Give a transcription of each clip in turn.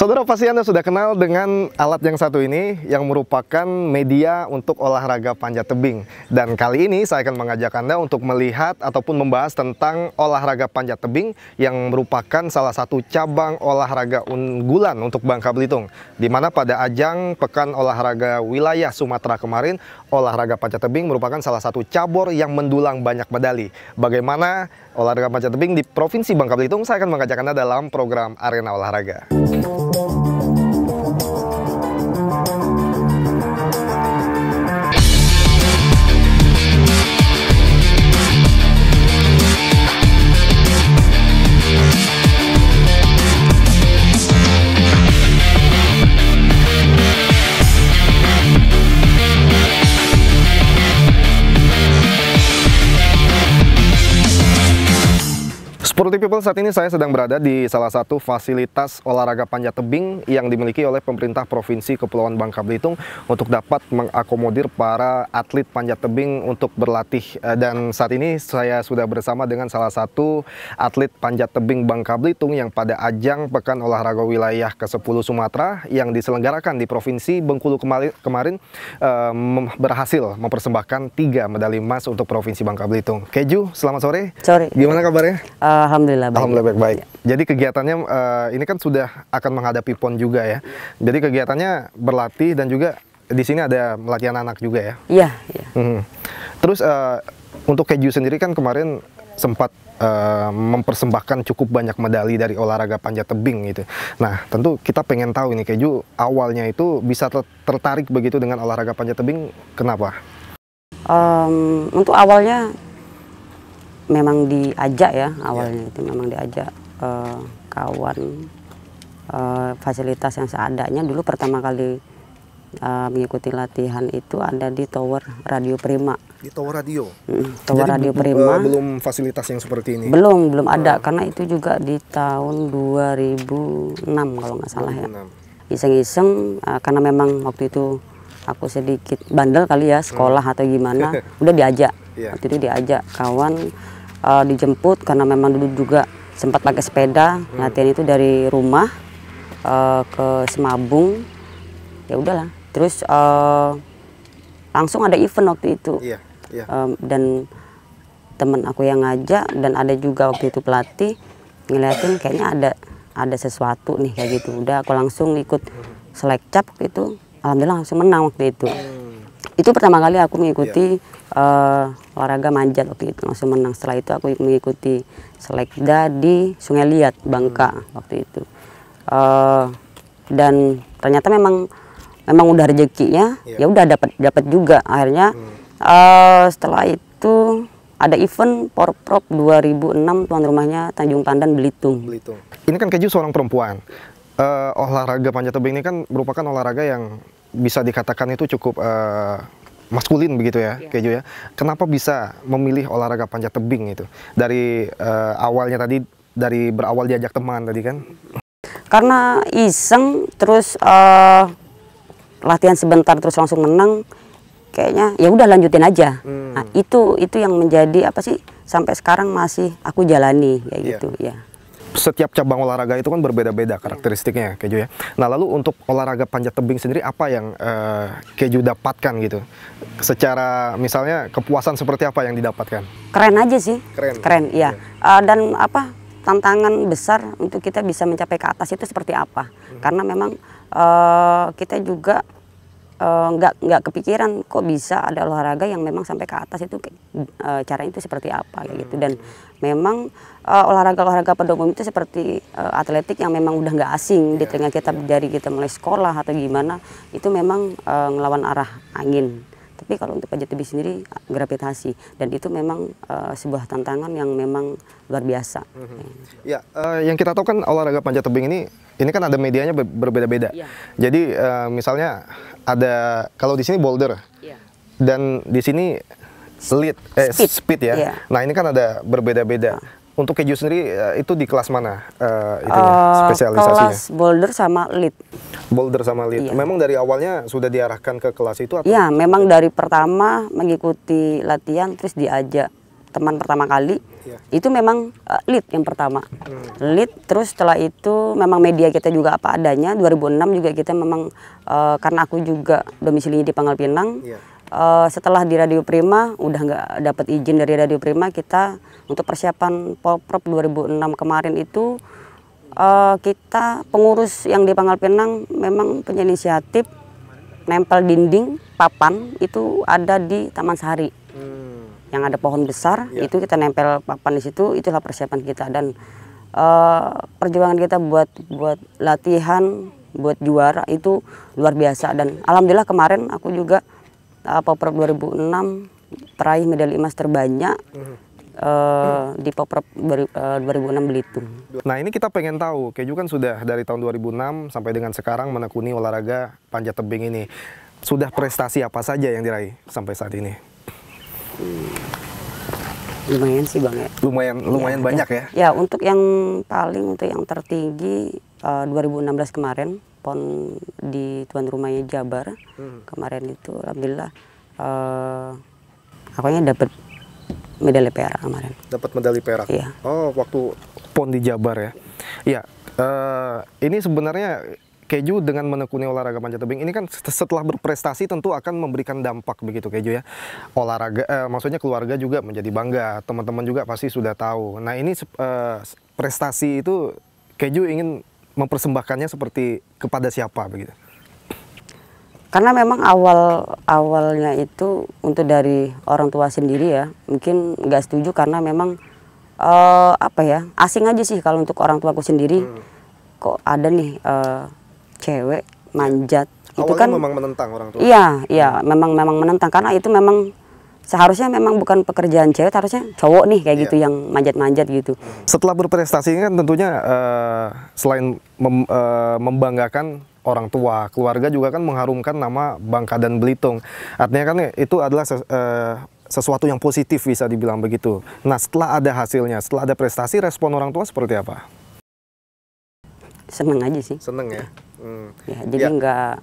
Saudara, pasti Anda sudah kenal dengan alat yang satu ini yang merupakan media untuk olahraga panjat tebing. Dan kali ini saya akan mengajak Anda untuk melihat ataupun membahas tentang olahraga panjat tebing yang merupakan salah satu cabang olahraga unggulan untuk Bangka Belitung. Di mana pada ajang Pekan Olahraga Wilayah Sumatera kemarin, olahraga panjat tebing merupakan salah satu cabur yang mendulang banyak medali. Bagaimana olahraga panjat tebing di Provinsi Bangka Belitung? Saya akan mengajak Anda dalam program Arena Olahraga. Sporty People, saat ini saya sedang berada di salah satu fasilitas olahraga panjat tebing yang dimiliki oleh pemerintah Provinsi Kepulauan Bangka Belitung untuk dapat mengakomodir para atlet panjat tebing untuk berlatih. Dan saat ini saya sudah bersama dengan salah satu atlet panjat tebing Bangka Belitung yang pada ajang Pekan Olahraga Wilayah ke-10 Sumatera yang diselenggarakan di Provinsi Bengkulu kemarin berhasil mempersembahkan 3 medali emas untuk Provinsi Bangka Belitung. Keju, selamat sore. Sore. Gimana kabarnya? Alhamdulillah baik. Alhamdulillah baik-baik. Jadi kegiatannya ini kan sudah akan menghadapi PON juga ya. Jadi kegiatannya berlatih dan juga di sini ada melatihan anak juga ya. Iya. Iya. Terus untuk Keju sendiri kan kemarin sempat mempersembahkan cukup banyak medali dari olahraga panjat tebing gitu. Nah, tentu kita pengen tahu ini Keju awalnya itu bisa tertarik begitu dengan olahraga panjat tebing, kenapa? Untuk awalnya memang diajak ya, awalnya itu memang diajak kawan, fasilitas yang seadanya. Dulu pertama kali mengikuti latihan itu ada di Tower Radio Prima. Di Tower Radio? Tower Jadi Radio Prima. Belum fasilitas yang seperti ini? Belum ada, karena itu juga di tahun 2006 kalau nggak salah 2006. Ya. Iseng-iseng, karena memang waktu itu aku sedikit bandel kali ya, sekolah atau gimana, udah diajak. Waktu itu diajak kawan, dijemput karena memang dulu juga sempat pakai sepeda. Latihan itu dari rumah ke Semabung, ya udahlah. Terus langsung ada event waktu itu. Dan temen aku yang ngajak dan ada juga waktu itu pelatih ngeliatin kayaknya ada sesuatu nih kayak gitu. Udah aku langsung ikut selekcap gitu. Alhamdulillah langsung menang waktu itu. Itu pertama kali aku mengikuti olahraga manjat waktu itu, langsung menang. Setelah itu aku mengikuti selekda di Sungai Liat, Bangka waktu itu. Dan ternyata memang udah rezekinya, ya udah dapat juga. Akhirnya setelah itu ada event Porprov 2006, tuan rumahnya Tanjung Pandan, Belitung. Ini kan Keju seorang perempuan. Olahraga panjat tebing ini kan merupakan olahraga yang bisa dikatakan itu cukup maskulin begitu ya, Keju ya. Kenapa bisa memilih olahraga panjat tebing itu? Dari awalnya tadi, dari berawal diajak teman tadi kan? Karena iseng, terus latihan sebentar terus langsung menang. Kayaknya ya udah lanjutin aja. Nah, itu yang menjadi apa sih sampai sekarang masih aku jalani kayak gitu ya. Setiap cabang olahraga itu kan berbeda-beda karakteristiknya, Keju ya. Nah, lalu untuk olahraga panjat tebing sendiri apa yang Keju dapatkan gitu? Secara misalnya kepuasan seperti apa yang didapatkan? Keren aja sih. Keren ya. Dan apa tantangan besar untuk kita bisa mencapai ke atas itu seperti apa? Karena memang kita juga nggak kepikiran kok bisa ada olahraga yang memang sampai ke atas itu caranya itu seperti apa kayak gitu. Dan memang olahraga pada umum itu seperti atletik yang memang udah nggak asing di telinga kita dari kita mulai sekolah atau gimana, itu memang ngelawan arah angin. Tapi kalau untuk panjat tebing sendiri gravitasi, dan itu memang sebuah tantangan yang memang luar biasa. Ya, yang kita tahu kan olahraga panjat tebing ini kan ada medianya berbeda-beda. Jadi misalnya ada, kalau di sini boulder dan di sini speed ya. Nah, ini kan ada berbeda-beda. Untuk Keju sendiri itu di kelas mana spesialisasinya? Kelas boulder sama lead. Boulder sama lead. Memang dari awalnya sudah diarahkan ke kelas itu atau? Iya, memang dari pertama mengikuti latihan terus diajak teman pertama kali, Iya. itu memang lead yang pertama. Lead, terus setelah itu memang media kita juga apa adanya. 2006 juga kita memang karena aku juga domisilinya di Pangkal Pinang. Iya. Setelah di Radio Prima udah nggak dapat izin dari Radio Prima, kita untuk persiapan Polprov 2006 kemarin itu kita pengurus yang di Pangkal Pinang memang punya inisiatif nempel dinding papan itu ada di Taman Sari. Yang ada pohon besar, itu kita nempel papan di situ. Itulah persiapan kita, dan perjuangan kita buat latihan, buat juara itu luar biasa. Dan alhamdulillah kemarin aku juga Polprov 2006 peraih medali emas terbanyak di Polprov 2006 Belitung. Nah, ini kita pengen tahu, Keju kan sudah dari tahun 2006 sampai dengan sekarang menekuni olahraga panjat tebing ini. Sudah prestasi apa saja yang diraih sampai saat ini? Lumayan sih Bang ya. Lumayan banyak ya. Ya, untuk yang tertinggi 2016 kemarin PON di tuan rumahnya Jabar. Kemarin itu alhamdulillah aku dapat medali perak kemarin. Dapat medali perak. Iya. Oh, waktu PON di Jabar ya. Iya, ini sebenarnya Keju dengan menekuni olahraga panjat tebing ini kan setelah berprestasi tentu akan memberikan dampak begitu Keju ya. Olahraga, maksudnya keluarga juga menjadi bangga, teman-teman juga pasti sudah tahu. Nah, ini prestasi itu Keju ingin mempersembahkannya seperti kepada siapa begitu? Karena memang awalnya itu untuk dari orang tua sendiri ya, mungkin nggak setuju karena memang asing aja sih kalau untuk orang tuaku sendiri. Kok ada nih cewek manjat. Awalnya itu kan memang menentang orang tua. Iya, memang menentang karena itu memang seharusnya memang bukan pekerjaan cewek, harusnya cowok nih kayak gitu yang manjat-manjat gitu. Setelah berprestasi kan tentunya selain membanggakan orang tua, keluarga juga kan mengharumkan nama Bangka dan Belitung. Artinya kan itu adalah sesuatu yang positif bisa dibilang begitu. Nah, setelah ada hasilnya, setelah ada prestasi, respon orang tua seperti apa? Seneng aja sih. Seneng ya. Ya, jadi nggak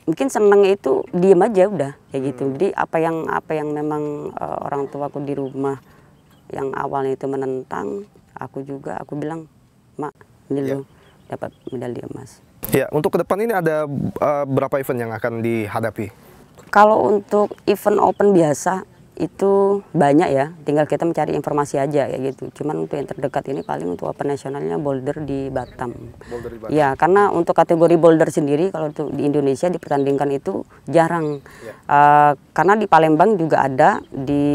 mungkin seneng itu diem aja udah kayak gitu. Jadi apa yang memang orang tuaku di rumah yang awalnya itu menentang, aku bilang, Mak, ini lo dapat medali emas. Ya, untuk ke depan ini ada berapa event yang akan dihadapi? Kalau untuk event open biasa itu banyak ya, tinggal kita mencari informasi aja kayak gitu. Cuman untuk yang terdekat ini paling untuk open nasionalnya boulder di Batam. Ya, karena untuk kategori boulder sendiri kalau untuk di Indonesia dipertandingkan itu jarang. Karena di Palembang juga ada, di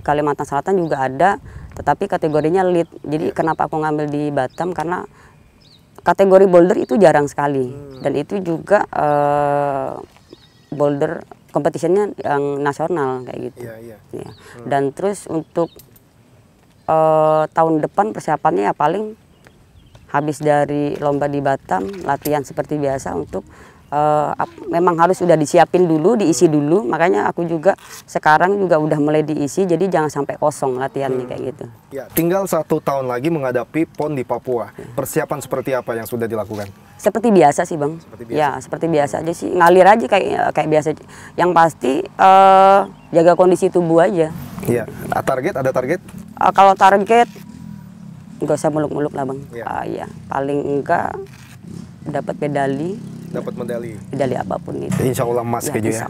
Kalimantan Selatan juga ada, tetapi kategorinya lead. Jadi kenapa aku ngambil di Batam, karena kategori boulder itu jarang sekali. Dan itu juga boulder kompetisinya yang nasional kayak gitu. Ya. Dan terus untuk tahun depan persiapannya ya paling habis dari lomba di Batam, latihan seperti biasa untuk memang harus sudah disiapin dulu, diisi dulu. Makanya aku juga sekarang juga udah mulai diisi, jadi jangan sampai kosong latihannya kayak gitu. Ya, tinggal 1 tahun lagi menghadapi PON di Papua. Persiapan seperti apa yang sudah dilakukan? Seperti biasa sih Bang. Ya, seperti biasa aja sih. Ngalir aja kayak biasa. Yang pasti jaga kondisi tubuh aja. Iya. Ada target? Kalau target nggak usah muluk-muluk lah Bang. Ya, paling enggak dapat medali. Dapat medali Apapun itu. Insya Allah emas Keju ya.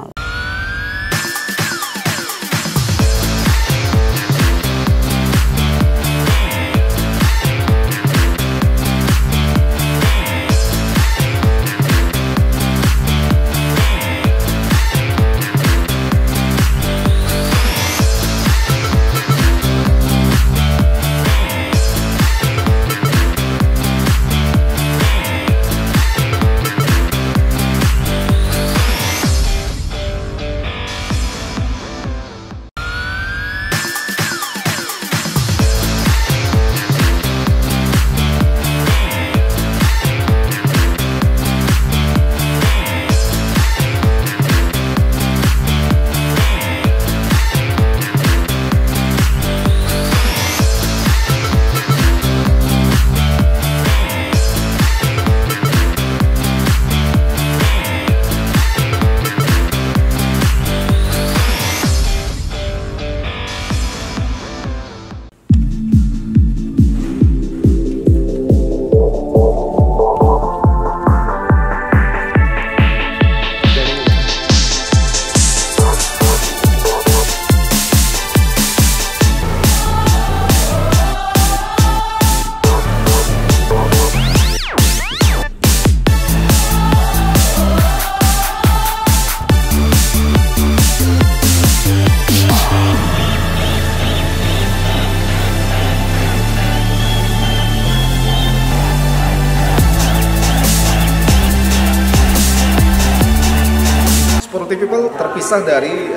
Oke people, terpisah dari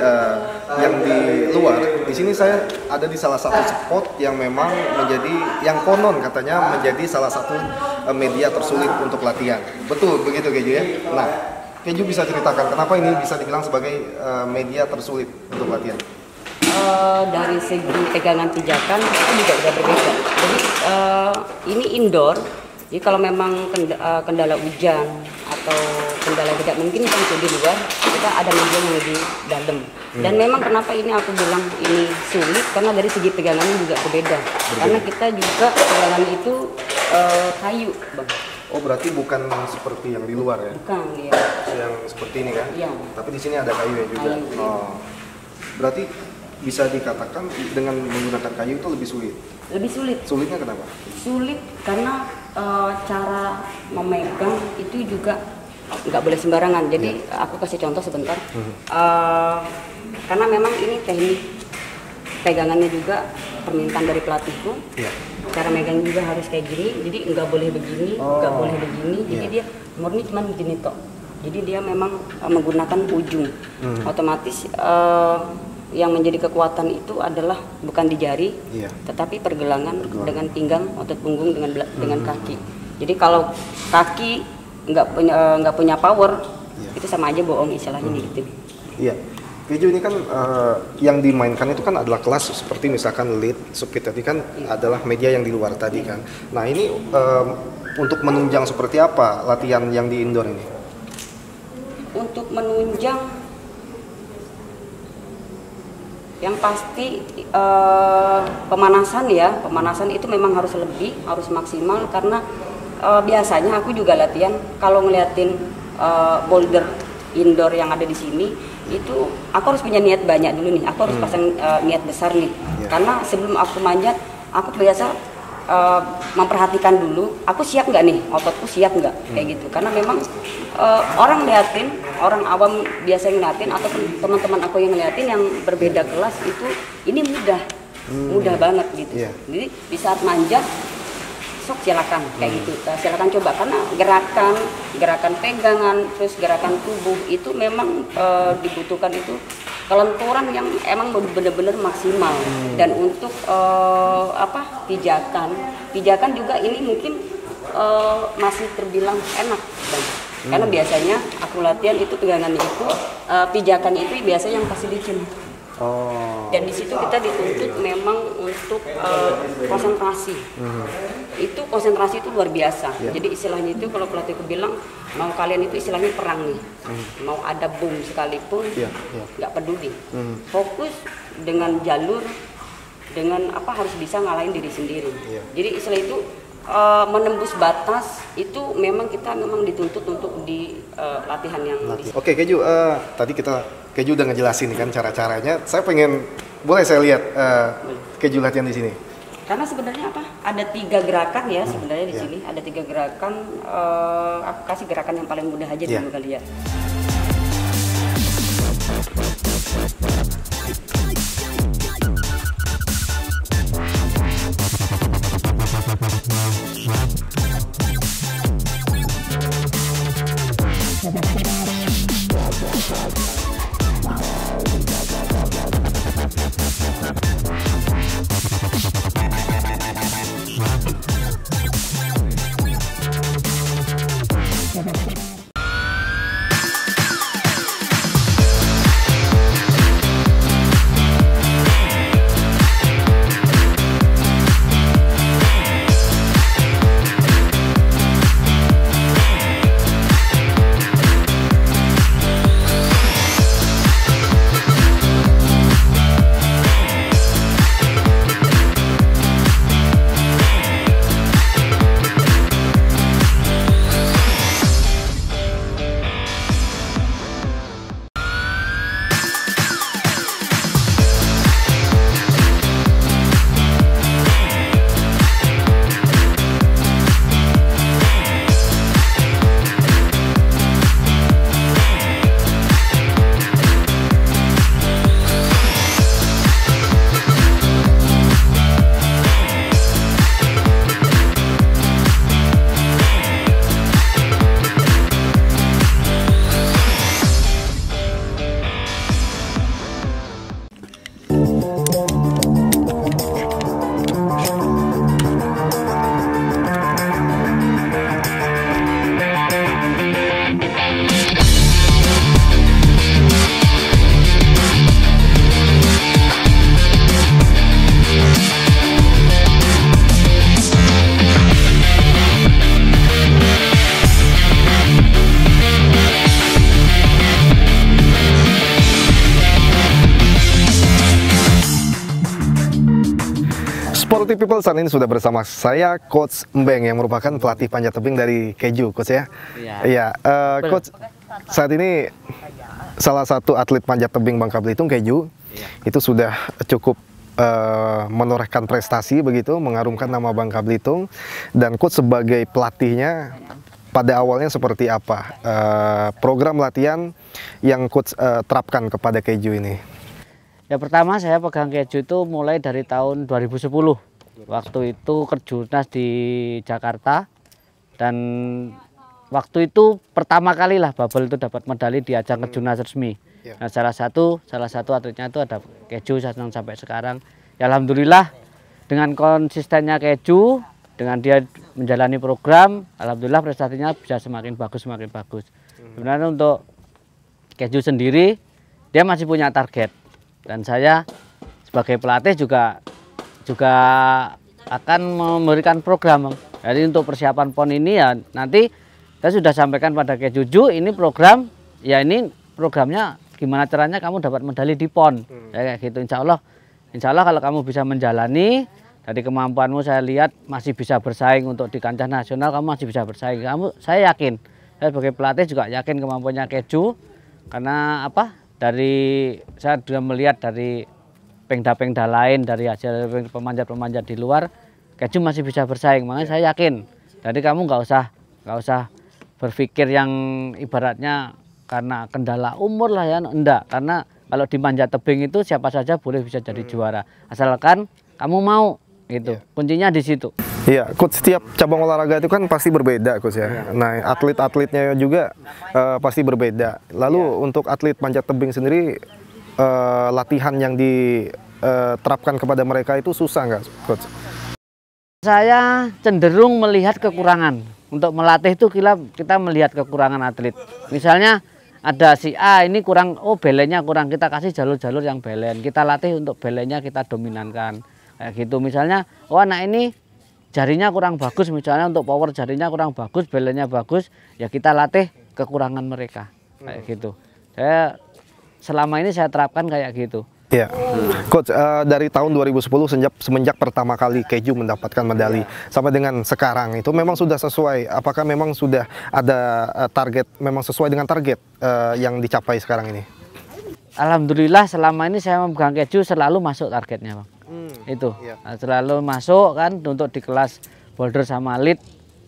yang di luar, di sini saya ada di salah satu spot yang memang menjadi, yang konon katanya menjadi salah satu media tersulit untuk latihan. Betul begitu Keju ya? Nah, Keju bisa ceritakan kenapa ini bisa dibilang sebagai media tersulit untuk latihan? Dari segi pegangan pijakan itu juga udah berbeda. Jadi ini indoor. Jadi kalau memang kendala hujan atau kendala tidak mungkin kita bisa di luar, kita ada media yang lebih dalam. Dan memang kenapa ini aku bilang ini sulit, karena dari segi pegangannya juga berbeda. Karena kita juga pegangan itu kayu, Bang. Oh berarti bukan seperti yang di luar ya? Bukan, ya. Yang seperti ini kan? Iya. Tapi di sini ada kayu ya juga. Kayu. Oh. Berarti bisa dikatakan dengan menggunakan kayu itu lebih sulit. Lebih sulit. Sulitnya kenapa? Sulit karena cara memegang itu juga nggak boleh sembarangan. Jadi aku kasih contoh sebentar. Karena memang ini teknik pegangannya juga permintaan dari pelatihku. Yeah. Cara megang juga harus kayak gini. Jadi nggak boleh begini, nggak boleh begini. Jadi dia murni cuma begini tok. Jadi dia memang menggunakan ujung. Otomatis yang menjadi kekuatan itu adalah bukan di jari, tetapi pergelangan dengan pinggang, otot punggung dengan kaki. Jadi kalau kaki nggak punya power, itu sama aja bohong istilahnya gitu. Iya. Keju ini kan yang dimainkan itu kan adalah kelas seperti misalkan lead, speed tadi kan adalah media yang di luar tadi kan. Nah ini untuk menunjang seperti apa latihan yang di indoor ini? Untuk menunjang yang pasti pemanasan itu memang harus lebih, harus maksimal karena biasanya aku juga latihan kalau ngeliatin boulder indoor yang ada di sini itu aku harus punya niat banyak dulu nih, aku harus pasang niat besar nih, karena sebelum aku manjat aku biasa memperhatikan dulu aku siap nggak nih, ototku siap nggak kayak gitu, karena memang orang ngeliatin, orang awam biasa ngeliatin ataupun teman-teman aku yang ngeliatin yang berbeda kelas itu ini mudah banget gitu. Jadi di saat manjat sok silakan kayak gitu, silakan coba karena gerakan pegangan terus gerakan tubuh itu memang dibutuhkan itu kelenturan yang emang benar-benar maksimal. Dan untuk pijakan juga ini mungkin masih terbilang enak Bang. Karena biasanya aku latihan itu pegangannya itu pijakannya itu biasanya yang pasti licin. Dan di situ kita dituntut memang untuk konsentrasi. Itu konsentrasi itu luar biasa. Jadi istilahnya itu kalau pelatihku bilang mau kalian itu istilahnya perang nih. Mau ada boom sekalipun nggak peduli. Fokus dengan jalur, dengan apa harus bisa ngalahin diri sendiri. Jadi istilah itu menembus batas itu memang kita memang dituntut untuk di latihan yang Oke Keju, tadi Keju udah ngejelasin kan cara-caranya. Saya pengen, boleh saya lihat Keju latihan di sini? Karena sebenarnya apa? Ada 3 gerakan ya sebenarnya di sini. Ada 3 gerakan. Aku kasih gerakan yang paling mudah aja dulu kali ya. Sporty People, saat ini sudah bersama saya Coach Mbeng yang merupakan pelatih panjat tebing dari Keju, Coach ya. Iya. Coach, saat ini salah satu atlet panjat tebing Bangka Belitung, Keju, itu sudah cukup menorehkan prestasi begitu, mengharumkan nama Bangka Belitung. Dan Coach sebagai pelatihnya, pada awalnya seperti apa program latihan yang Coach terapkan kepada Keju ini? Ya, pertama saya pegang Keju itu mulai dari tahun 2010. Waktu itu Kejurnas di Jakarta, dan waktu itu pertama kali lah Bubble itu dapat medali di ajang Kejurnas resmi. Nah, salah satu atletnya itu ada Keju sampai sekarang. Ya, alhamdulillah dengan konsistennya Keju, dengan dia menjalani program, alhamdulillah prestasinya bisa semakin bagus. Sebenarnya untuk Keju sendiri dia masih punya target. Dan saya sebagai pelatih juga akan memberikan program. Jadi untuk persiapan PON ini ya nanti saya sudah sampaikan pada Kejuju, ini program, ya ini programnya gimana caranya kamu dapat medali di PON. Ya, kayak gitu. Insya Allah kalau kamu bisa menjalani, dari kemampuanmu saya lihat masih bisa bersaing untuk di kancah nasional, kamu masih bisa bersaing. Saya yakin, saya sebagai pelatih juga yakin kemampuannya Keju, karena apa? Saya sudah melihat dari pengda-pengda lain, dari hasil pemanjat-pemanjat di luar, Keju masih bisa bersaing. Makanya saya yakin. Jadi kamu nggak usah berpikir yang ibaratnya karena kendala umur lah ya, enggak. Karena kalau di manjat tebing itu siapa saja boleh bisa jadi juara, asalkan kamu mau. Gitu. Kuncinya di situ. Iya, Coach, setiap cabang olahraga itu kan pasti berbeda, Coach ya. Nah, atlet-atletnya juga pasti berbeda. Lalu untuk atlet panjat tebing sendiri, latihan yang diterapkan kepada mereka itu susah nggak, Coach? Saya cenderung melihat kekurangan. Untuk melatih itu kita melihat kekurangan atlet. Misalnya ada si A ini kurang, belennya kurang, kita kasih jalur-jalur yang belen. Kita latih untuk belennya kita dominankan. Kayak gitu. Misalnya, anak ini jarinya kurang bagus, misalnya untuk power jarinya kurang bagus, belennya bagus, ya kita latih kekurangan mereka. Kayak gitu. Selama ini saya terapkan kayak gitu. Ya, Coach, dari tahun 2010 semenjak pertama kali Keju mendapatkan medali sampai dengan sekarang itu memang sudah sesuai? Apakah memang sudah ada target, memang sesuai dengan target yang dicapai sekarang ini? Alhamdulillah selama ini saya memegang Keju selalu masuk targetnya, Bang. Itu selalu masuk kan, untuk di kelas boulder sama lead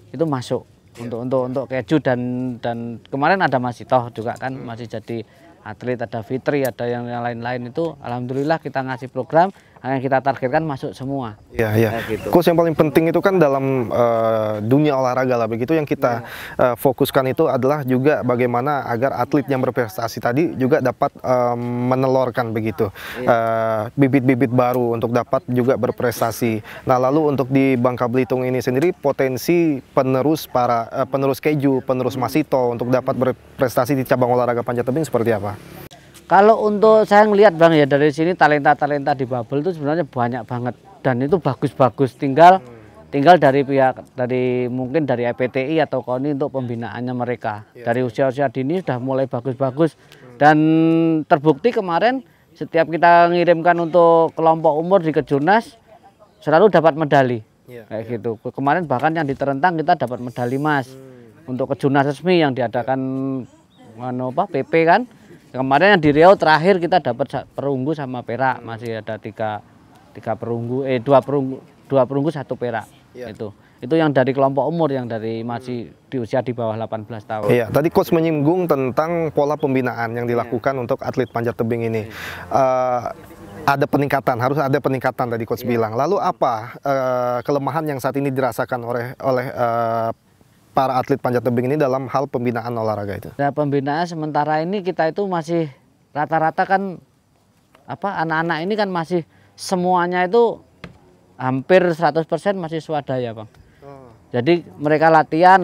itu masuk untuk Keju, dan kemarin ada Mas Itoh juga kan, masih jadi atlet, ada Fitri, ada yang lain-lain. Itu alhamdulillah kita ngasih program yang kita targetkan masuk semua. Iya. Gitu. Coach, yang paling penting itu kan dalam dunia olahraga lah begitu, yang kita fokuskan itu adalah juga bagaimana agar atlet yang berprestasi tadi juga dapat menelorkan begitu bibit-bibit baru untuk dapat juga berprestasi. Nah, lalu untuk di Bangka Belitung ini sendiri, potensi penerus Keju, penerus Masito untuk dapat berprestasi di cabang olahraga panjat tebing seperti apa? Kalau untuk saya ngelihat, Bang, ya dari sini talenta-talenta di Bubble itu sebenarnya banyak banget, dan itu bagus-bagus. Tinggal mungkin dari EPTI atau KONI untuk pembinaannya mereka. Dari usia-usia dini sudah mulai bagus-bagus, dan terbukti kemarin setiap kita ngirimkan untuk kelompok umur di Kejurnas selalu dapat medali. Kayak gitu. Kemarin bahkan yang di Terentang kita dapat medali emas untuk Kejurnas resmi yang diadakan PP kan. Kemarin yang di Riau terakhir kita dapat perunggu sama perak, masih ada dua perunggu satu perak. Itu yang dari kelompok umur, yang dari masih di usia di bawah 18 tahun. Iya, tadi Coach menyinggung tentang pola pembinaan yang dilakukan untuk atlet panjat tebing ini. Ada peningkatan, harus ada peningkatan tadi Coach bilang. Lalu apa kelemahan yang saat ini dirasakan oleh para atlet panjat tebing ini dalam hal pembinaan olahraga itu? Nah, pembinaan sementara ini kita itu masih rata-rata kan anak-anak ini kan masih semuanya itu hampir 100% masih swadaya, Bang. Jadi mereka latihan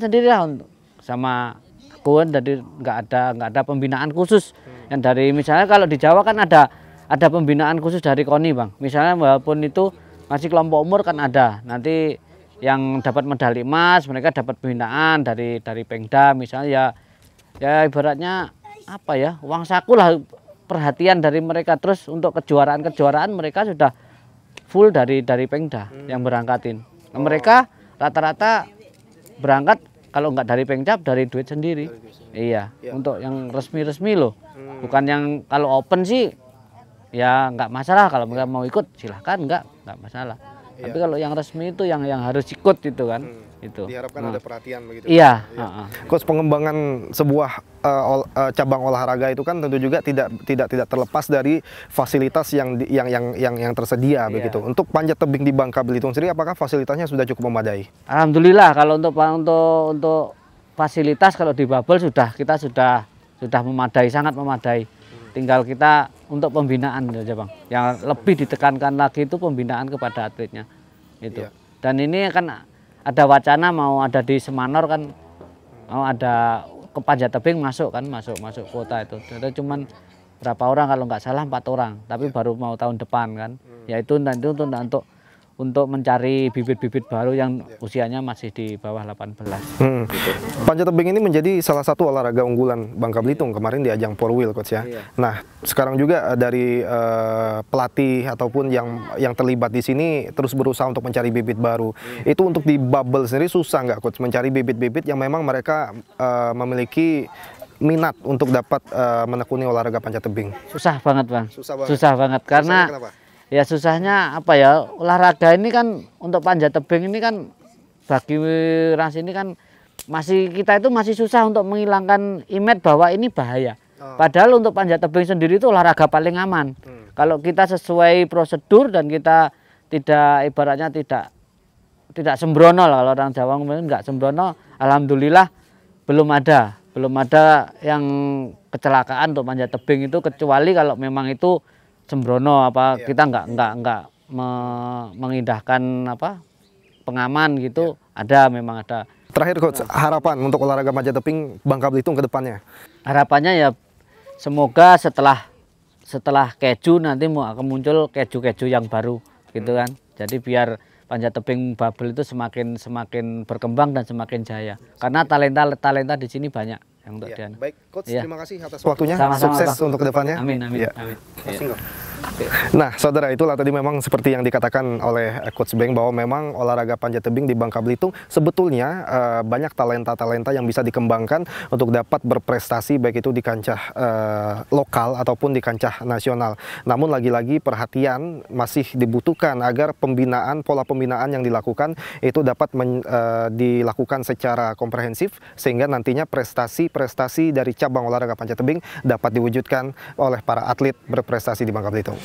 sendiri lah sama aku, jadi nggak ada pembinaan khusus. Yang dari misalnya kalau di Jawa kan ada pembinaan khusus dari KONI, Bang. Misalnya walaupun itu masih kelompok umur kan ada. Nanti yang dapat medali emas mereka dapat pembinaan dari Pengda misalnya, ya ibaratnya uang saku lah, perhatian dari mereka. Terus untuk kejuaraan mereka sudah full dari Pemda yang berangkatin. Nah, mereka rata-rata berangkat kalau nggak dari Pemda dari duit sendiri. Iya, untuk yang resmi-resmi loh. Bukan yang kalau open sih ya nggak masalah, kalau mereka mau ikut silahkan, nggak masalah. Tapi kalau yang resmi itu yang harus ikut itu kan. Itu. Diharapkan ada perhatian begitu. Iya. Coach, pengembangan sebuah cabang olahraga itu kan tentu juga tidak terlepas dari fasilitas yang tersedia begitu. Untuk panjat tebing di Bangka Belitung sendiri, apakah fasilitasnya sudah cukup memadai? Alhamdulillah kalau untuk fasilitas kalau di Babel kita sudah memadai, sangat memadai. Tinggal kita untuk pembinaan saja Bang. Yang lebih ditekankan lagi itu pembinaan kepada atletnya. Itu. Dan ini kan ada wacana mau ada di Semanor kan, mau ada ke panjat tebing masuk kuota itu. Ada cuman berapa orang kalau nggak salah 4 orang, tapi baru mau tahun depan kan. Yaitu nanti untuk mencari bibit-bibit baru yang usianya masih di bawah 18. Gitu. Panjat tebing ini menjadi salah satu olahraga unggulan Bangka Belitung kemarin di ajang Porwil, Coach ya. Nah, sekarang juga dari pelatih ataupun yang terlibat di sini terus berusaha untuk mencari bibit baru. Itu untuk di Babel sendiri susah nggak, Coach, mencari bibit-bibit yang memang mereka memiliki minat untuk dapat menekuni olahraga panjat tebing? Susah banget Bang. Susah banget karena ya susahnya apa ya, olahraga ini kan untuk panjat tebing ini kan bagi ras ini kan kita itu masih susah untuk menghilangkan image bahwa ini bahaya. Padahal untuk panjat tebing sendiri itu olahraga paling aman. Kalau kita sesuai prosedur dan kita tidak ibaratnya tidak sembrono lah, kalau orang Jawa ngomongin nggak sembrono, alhamdulillah belum ada yang kecelakaan untuk panjat tebing itu, kecuali kalau memang itu sembrono kita nggak mengindahkan pengaman gitu. Memang ada. Terakhir Coach, harapan untuk olahraga panjat tebing Bangka Belitung ke depannya? Harapannya ya semoga setelah keju nanti akan muncul keju-keju yang baru gitu kan. Jadi biar panjat tebing Babel itu semakin berkembang dan semakin jaya. Karena talenta di sini banyak yang untuk dia. Baik, Coach, terima kasih atas waktunya. Sama-sama, sukses Bang. untuk kedepannya. Amin. Nah, saudara, itulah tadi memang seperti yang dikatakan oleh Coach Beng bahwa memang olahraga panjat tebing di Bangka Belitung sebetulnya banyak talenta-talenta yang bisa dikembangkan untuk dapat berprestasi baik itu di kancah lokal ataupun di kancah nasional. Namun lagi-lagi perhatian masih dibutuhkan agar pola pembinaan yang dilakukan itu dapat dilakukan secara komprehensif sehingga nantinya prestasi dari cabang olahraga panjat tebing dapat diwujudkan oleh para atlet berprestasi di Bangka Belitung.